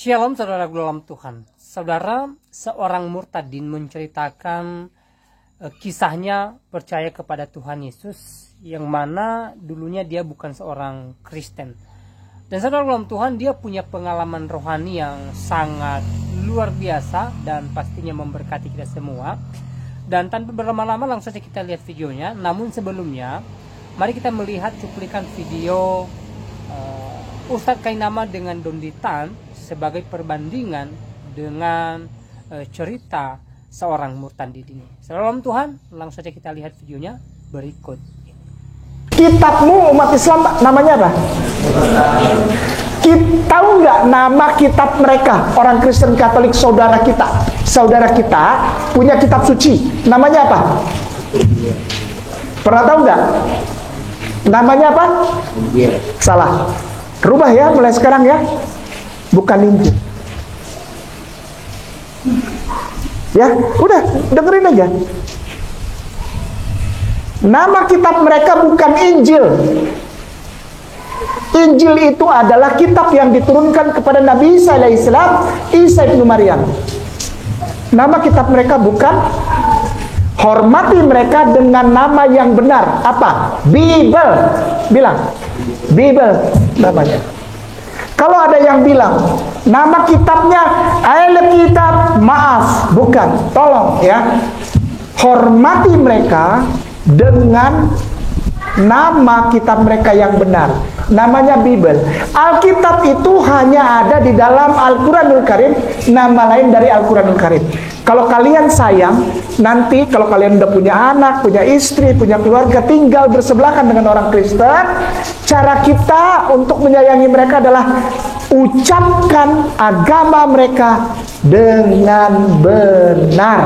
Shalom saudara dalam Tuhan. Saudara, seorang murtadin menceritakan kisahnya percaya kepada Tuhan Yesus, yang mana dulunya dia bukan seorang Kristen. Dan saudara dalam Tuhan, dia punya pengalaman rohani yang sangat luar biasa dan pastinya memberkati kita semua. Dan tanpa berlama-lama langsung saja kita lihat videonya. Namun sebelumnya, mari kita melihat cuplikan video Ustadz Kainama dengan Donditan sebagai perbandingan dengan cerita seorang murtadin ini. Salam Tuhan, langsung saja kita lihat videonya berikut. Kitabmu umat Islam namanya apa? Tahu nggak nama kitab mereka? Orang Kristen Katolik saudara kita punya kitab suci. Namanya apa? Pernah tahu nggak? Namanya apa? Salah. Rubah ya mulai sekarang ya. Bukan Injil. Ya, udah dengerin aja. Nama kitab mereka bukan Injil. Injil itu adalah kitab yang diturunkan kepada Nabi Isa alaihissalam, Isa ibnu Maryam. Nama kitab mereka bukan. Hormati mereka dengan nama yang benar. Apa? Bible. Bilang. Bible namanya. Kalau ada yang bilang nama kitabnya Alkitab, maaf, bukan. Tolong ya. Hormati mereka dengan nama kitab mereka yang benar. Namanya Bible. Alkitab itu hanya ada di dalam Al-Quranul Karim. Nama lain dari Al-Quranul Karim. Kalau kalian sayang, nanti kalau kalian udah punya anak, punya istri, punya keluarga, tinggal bersebelahan dengan orang Kristen, cara kita untuk menyayangi mereka adalah ucapkan agama mereka dengan benar.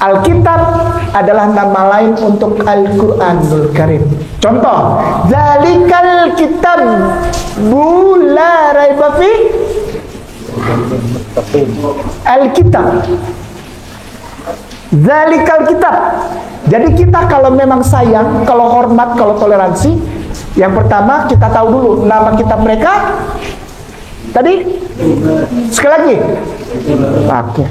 Alkitab adalah nama lain untuk Al-Quranul Karim. Contoh, Zalikal kitab la raiba fi Alkitab. Zalikal kitab. Jadi kita kalau memang sayang, kalau hormat, kalau toleransi, yang pertama kita tahu dulu nama kitab mereka. Tadi sekali lagi. Oke.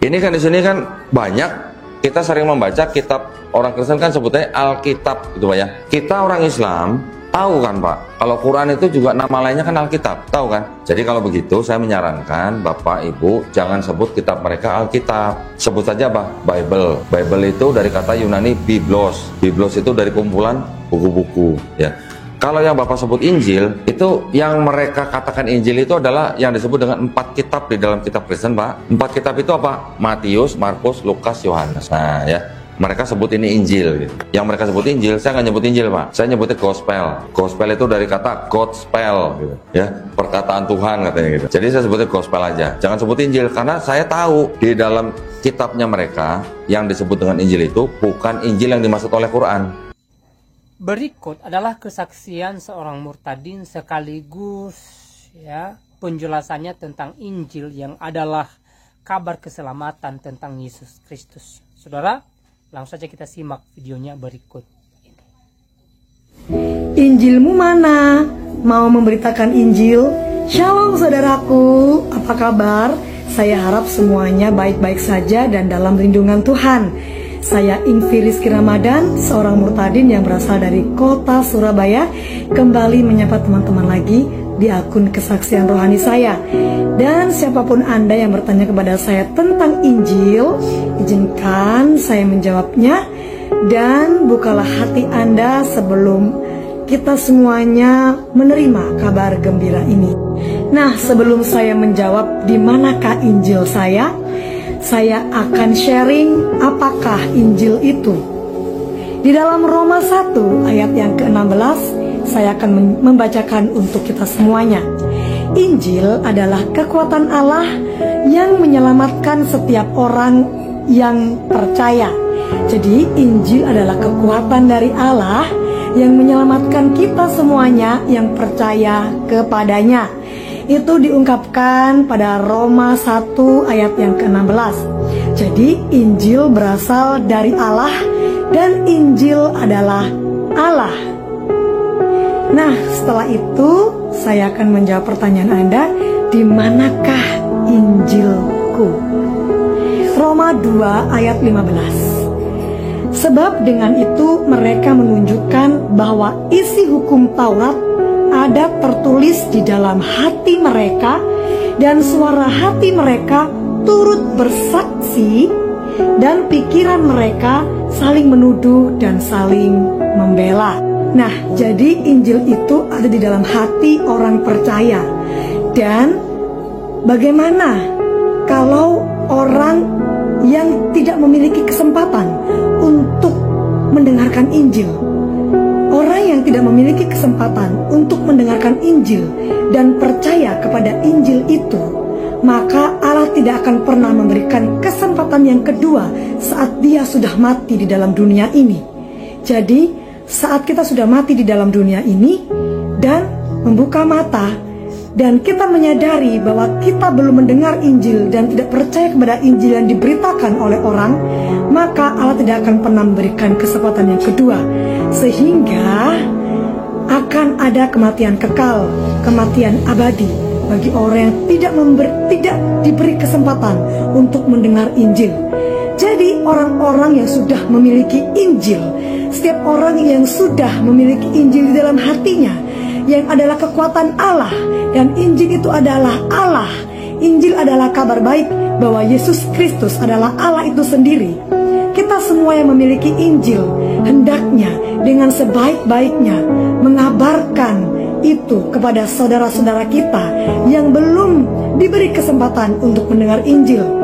Ini kan di sini kan banyak kita sering membaca kitab orang Kristen kan sebutnya Alkitab gitu Pak ya. Kita orang Islam tahu kan Pak, kalau Quran itu juga nama lainnya kan Alkitab, tahu kan? Jadi kalau begitu saya menyarankan Bapak Ibu jangan sebut kitab mereka Alkitab, sebut saja apa? Bible. Bible itu dari kata Yunani Biblos. Biblos itu dari kumpulan buku-buku ya. Kalau yang Bapak sebut Injil, itu yang mereka katakan Injil itu adalah yang disebut dengan 4 kitab di dalam kitab Kristen, Pak. 4 kitab itu apa? Matius, Markus, Lukas, Yohanes. Nah, ya. Mereka sebut ini Injil. Gitu. Yang mereka sebut Injil, saya nggak nyebut Injil, Pak. Saya nyebutnya Gospel. Gospel itu dari kata Godspell, gitu. Ya, perkataan Tuhan katanya gitu. Jadi saya sebutnya Gospel aja. Jangan sebut Injil, karena saya tahu di dalam kitabnya mereka yang disebut dengan Injil itu bukan Injil yang dimaksud oleh Quran. Berikut adalah kesaksian seorang murtadin sekaligus ya penjelasannya tentang Injil yang adalah kabar keselamatan tentang Yesus Kristus. Saudara, langsung saja kita simak videonya berikut ini. Injilmu mana? Mau memberitakan Injil? Shalom saudaraku, apa kabar? Saya harap semuanya baik-baik saja dan dalam lindungan Tuhan. Saya Ingvi Rizky Ramadan, seorang murtadin yang berasal dari kota Surabaya, kembali menyapa teman-teman lagi di akun kesaksian rohani saya. Dan siapapun Anda yang bertanya kepada saya tentang Injil, izinkan saya menjawabnya. Dan bukalah hati Anda sebelum kita semuanya menerima kabar gembira ini. Nah, sebelum saya menjawab di manakah Injil saya akan sharing apakah Injil itu. Di dalam Roma 1 ayat yang ke-16, saya akan membacakan untuk kita semuanya. Injil adalah kekuatan Allah yang menyelamatkan setiap orang yang percaya. Jadi Injil adalah kekuatan dari Allah yang menyelamatkan kita semuanya yang percaya kepadanya. Itu diungkapkan pada Roma 1 ayat yang ke-16. Jadi Injil berasal dari Allah dan Injil adalah Allah. Nah, setelah itu saya akan menjawab pertanyaan Anda, di manakah Injilku? Roma 2 ayat 15. Sebab dengan itu mereka menunjukkan bahwa isi hukum Taurat ada tertulis di dalam hati mereka, dan suara hati mereka turut bersaksi, dan pikiran mereka saling menuduh dan saling membela. Nah, jadi Injil itu ada di dalam hati orang percaya. Dan bagaimana kalau orang yang tidak memiliki kesempatan untuk mendengarkan Injil? Orang yang tidak memiliki kesempatan untuk mendengarkan Injil dan percaya kepada Injil itu, maka Allah tidak akan pernah memberikan kesempatan yang kedua saat dia sudah mati di dalam dunia ini. Jadi, saat kita sudah mati di dalam dunia ini dan membuka mata, dan kita menyadari bahwa kita belum mendengar Injil dan tidak percaya kepada Injil yang diberitakan oleh orang, maka Allah tidak akan pernah memberikan kesempatan yang kedua, sehingga akan ada kematian kekal, kematian abadi bagi orang yang tidak diberi kesempatan untuk mendengar Injil. Jadi orang-orang yang sudah memiliki Injil, setiap orang yang sudah memiliki Injil di dalam hatinya, yang adalah kekuatan Allah, dan Injil itu adalah Allah. Injil adalah kabar baik bahwa Yesus Kristus adalah Allah itu sendiri. Kita semua yang memiliki Injil hendaknya dengan sebaik-baiknya mengabarkan itu kepada saudara-saudara kita yang belum diberi kesempatan untuk mendengar Injil.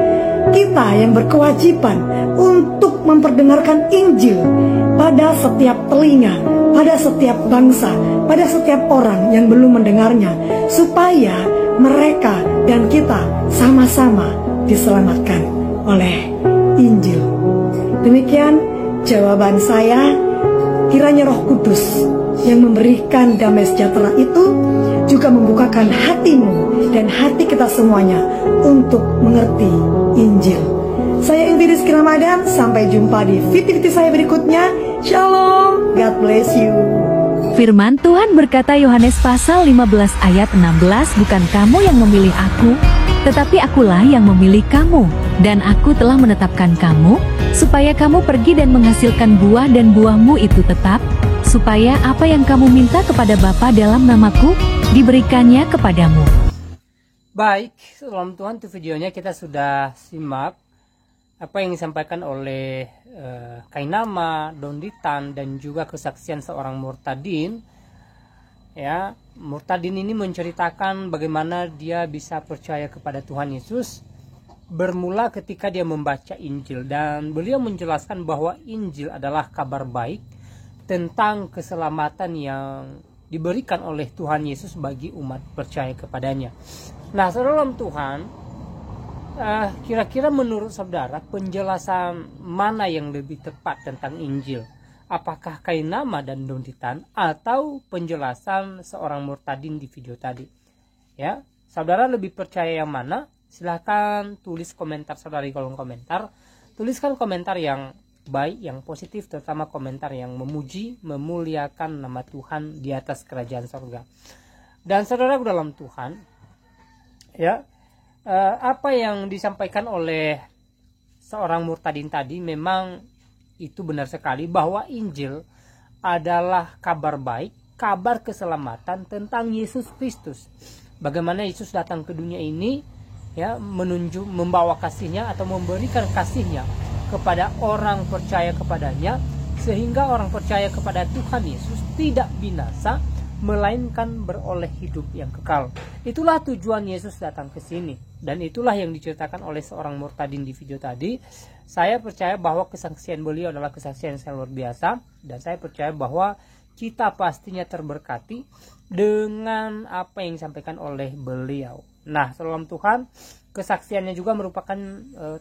Kita yang berkewajiban untuk memperdengarkan Injil pada setiap telinga, pada setiap bangsa, pada setiap orang yang belum mendengarnya, supaya mereka dan kita sama-sama diselamatkan oleh Injil. Demikian jawaban saya. Kiranya Roh Kudus yang memberikan damai sejahtera itu juga membukakan hatimu dan hati kita semuanya untuk mengerti Injil. Saya Inti Rizky Ramadan, sampai jumpa di video saya berikutnya. Shalom, God bless you. Firman Tuhan berkata, Yohanes pasal 15 ayat 16, bukan kamu yang memilih aku, tetapi akulah yang memilih kamu, dan aku telah menetapkan kamu, supaya kamu pergi dan menghasilkan buah, dan buahmu itu tetap, supaya apa yang kamu minta kepada Bapa dalam namaku, diberikannya kepadamu. Baik, salam Tuhan, itu videonya kita sudah simak apa yang disampaikan oleh Kainama, Donditan, dan juga kesaksian seorang murtadin. Ya, murtadin ini menceritakan bagaimana dia bisa percaya kepada Tuhan Yesus bermula ketika dia membaca Injil, dan beliau menjelaskan bahwa Injil adalah kabar baik tentang keselamatan yang diberikan oleh Tuhan Yesus bagi umat percaya kepadanya. Nah, saudara Tuhan, kira-kira menurut saudara penjelasan mana yang lebih tepat tentang Injil? Apakah Kainama dan Donditan atau penjelasan seorang murtadin di video tadi? Ya, saudara lebih percaya yang mana? Silahkan tulis komentar saudara di kolom komentar. Tuliskan komentar yang baik, yang positif, terutama komentar yang memuji, memuliakan nama Tuhan di atas kerajaan surga. Dan saudara dalam Tuhan, ya, apa yang disampaikan oleh seorang murtadin tadi memang itu benar sekali, bahwa Injil adalah kabar baik, kabar keselamatan tentang Yesus Kristus. Bagaimana Yesus datang ke dunia ini, ya, membawa kasihnya atau memberikan kasihnya kepada orang percaya kepadanya, sehingga orang percaya kepada Tuhan Yesus tidak binasa, melainkan beroleh hidup yang kekal. Itulah tujuan Yesus datang ke sini, dan itulah yang diceritakan oleh seorang murtadin di video tadi. Saya percaya bahwa kesaksian beliau adalah kesaksian yang luar biasa, dan saya percaya bahwa kita pastinya terberkati dengan apa yang disampaikan oleh beliau. Nah, salam Tuhan, kesaksiannya juga merupakan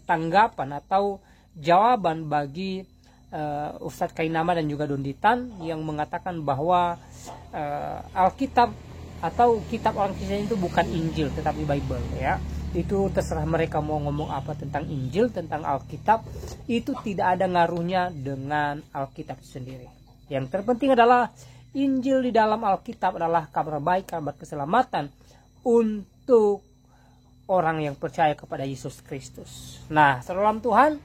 tanggapan atau jawaban bagi Ustadz Kainama dan juga Donditan yang mengatakan bahwa Alkitab atau kitab orang Kristen itu bukan Injil tetapi Bible, ya. Itu terserah mereka mau ngomong apa tentang Injil, tentang Alkitab, itu tidak ada ngaruhnya dengan Alkitab sendiri. Yang terpenting adalah Injil di dalam Alkitab adalah kabar baik, kabar keselamatan untuk orang yang percaya kepada Yesus Kristus. Nah, saudara dalam Tuhan,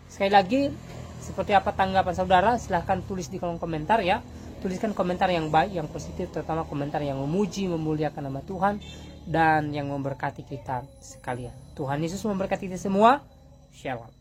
sekali lagi, seperti apa tanggapan saudara? Silahkan tulis di kolom komentar ya. Tuliskan komentar yang baik, yang positif, terutama komentar yang memuji, memuliakan nama Tuhan, dan yang memberkati kita sekalian. Tuhan Yesus memberkati kita semua. Shalom.